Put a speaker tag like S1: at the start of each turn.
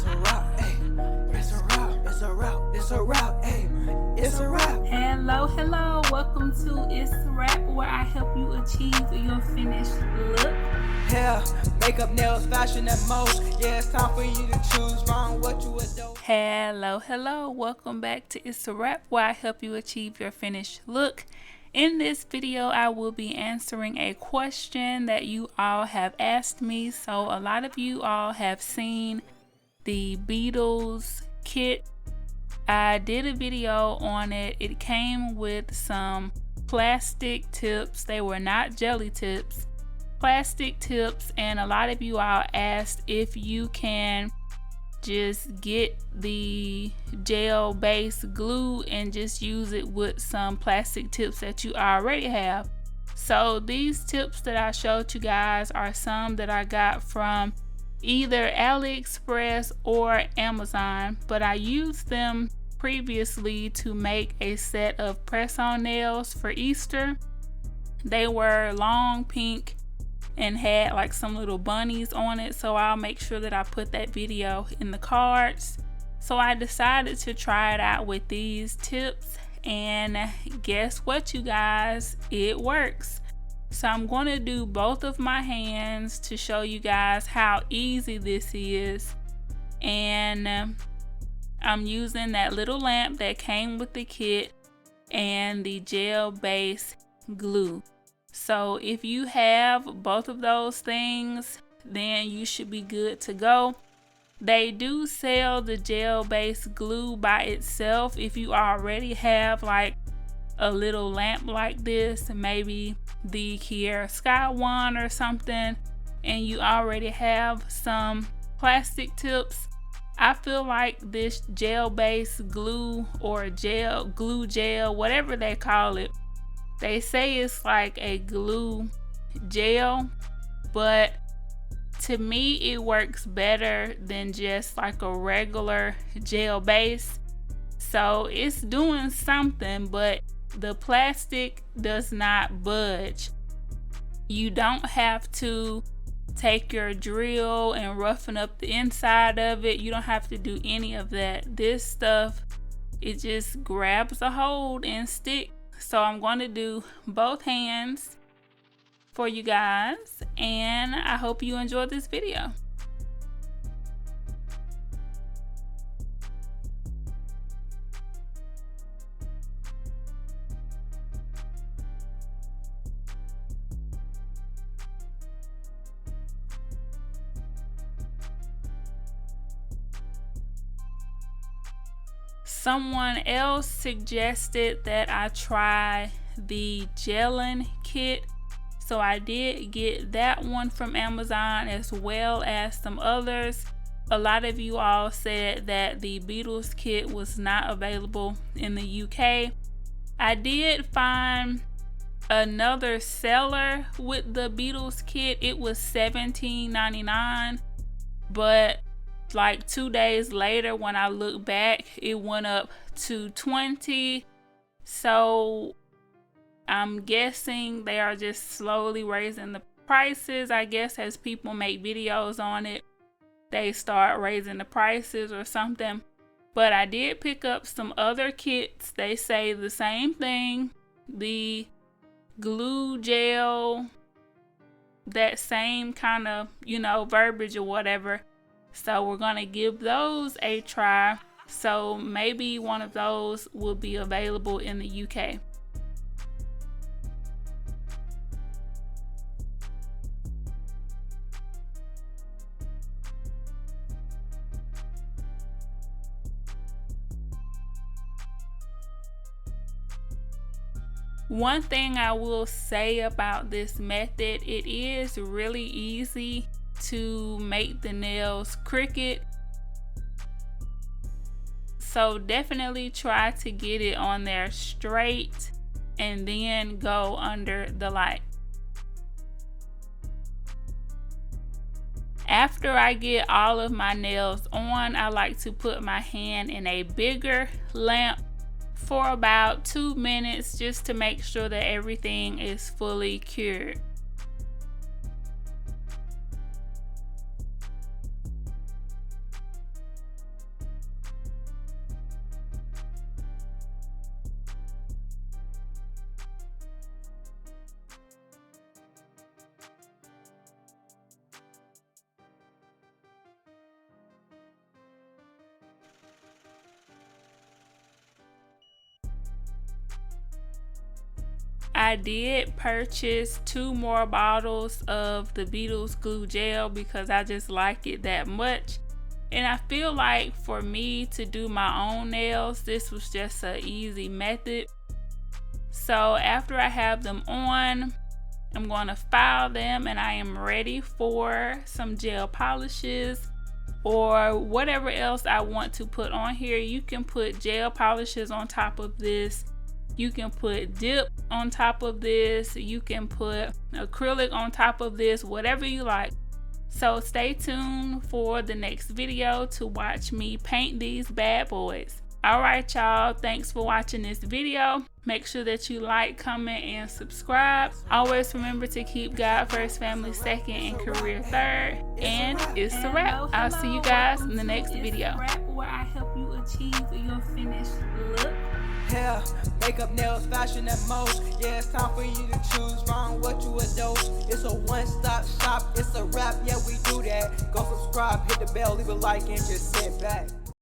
S1: It's a wrap, ayy. It's a wrap, it's a wrap, it's a wrap, ayy. It's a wrap.
S2: Hello, welcome to Itz Sirap, where I help you achieve your finished look.
S1: Hair, makeup, nails, fashion, and most. Yeah, it's time for you to choose from what you adore.
S2: Hello, welcome back to Itz Sirap, where I help you achieve your finished look. In this video, I will be answering a question that you all have asked me. So a lot of you all have seen the Beetles kit. I did a video on it. It came with some plastic tips. They were not jelly tips, plastic tips, and a lot of you all asked if you can just get the gel based glue and just use it with some plastic tips that you already have. So these tips that I showed you guys are some that I got from either AliExpress or Amazon, but I used them previously to make a set of press-on nails for Easter. They were long pink and had like some little bunnies on it, so I'll make sure that I put that video in the cards. So I decided to try it out with these tips, and guess what, you guys, it works. So I'm going to do both of my hands to show you guys how easy this is. And I'm using that little lamp that came with the kit and the gel based glue. So if you have both of those things, then you should be good to go. They do sell the gel based glue by itself. If you already have like a little lamp like this, maybe the Kiara Sky one or something, and you already have some plastic tips, I feel like this gel based glue or glue gel, whatever they call it, they say it's like a glue gel, but to me it works better than just like a regular gel base. So it's doing something, but the plastic does not budge. You don't have to take your drill and roughen up the inside of it. You don't have to do any of that. This stuff, it just grabs a hold and stick. So I'm going to do both hands for you guys, and I hope you enjoyed this video. Someone else suggested that I try the gelling kit, so I did get that one from Amazon as well as some others. A lot of you all said that the Beetles kit was not available in the UK. I did find another seller with the Beetles kit. It was $17.99, but like 2 days later when I look back, it went up to $20. So I'm guessing they are just slowly raising the prices. I guess as people make videos on it, they start raising the prices or something. But I did pick up some other kits. They say the same thing. The glue gel, that same kind of, verbiage or whatever. So we're going to give those a try. So maybe one of those will be available in the UK. One thing I will say about this method, it is really easy to make the nails crooked. So definitely try to get it on there straight and then go under the light. After I get all of my nails on, I like to put my hand in a bigger lamp for about 2 minutes just to make sure that everything is fully cured. I did purchase 2 more bottles of the Beetles Glue Gel because I just like it that much. And I feel like for me to do my own nails, this was just an easy method. So after I have them on, I'm going to file them, and I am ready for some gel polishes or whatever else I want to put on here. You can put gel polishes on top of this. You can put dip on top of this. You can put acrylic on top of this, whatever you like. So stay tuned for the next video to watch me paint these bad boys. Alright y'all, thanks for watching this video. Make sure that you like, comment, and subscribe. Always remember to keep God first, family second, and career third. And it's a wrap. I'll see you guys in the next video. Where I help you achieve your finished look.
S1: Hair, makeup, nails, fashion, and most. Yeah, it's time for you to choose wrong what you adore. It's a one-stop shop, it's a wrap, yeah, we do that. Go subscribe, hit the bell, leave a like, and just sit back.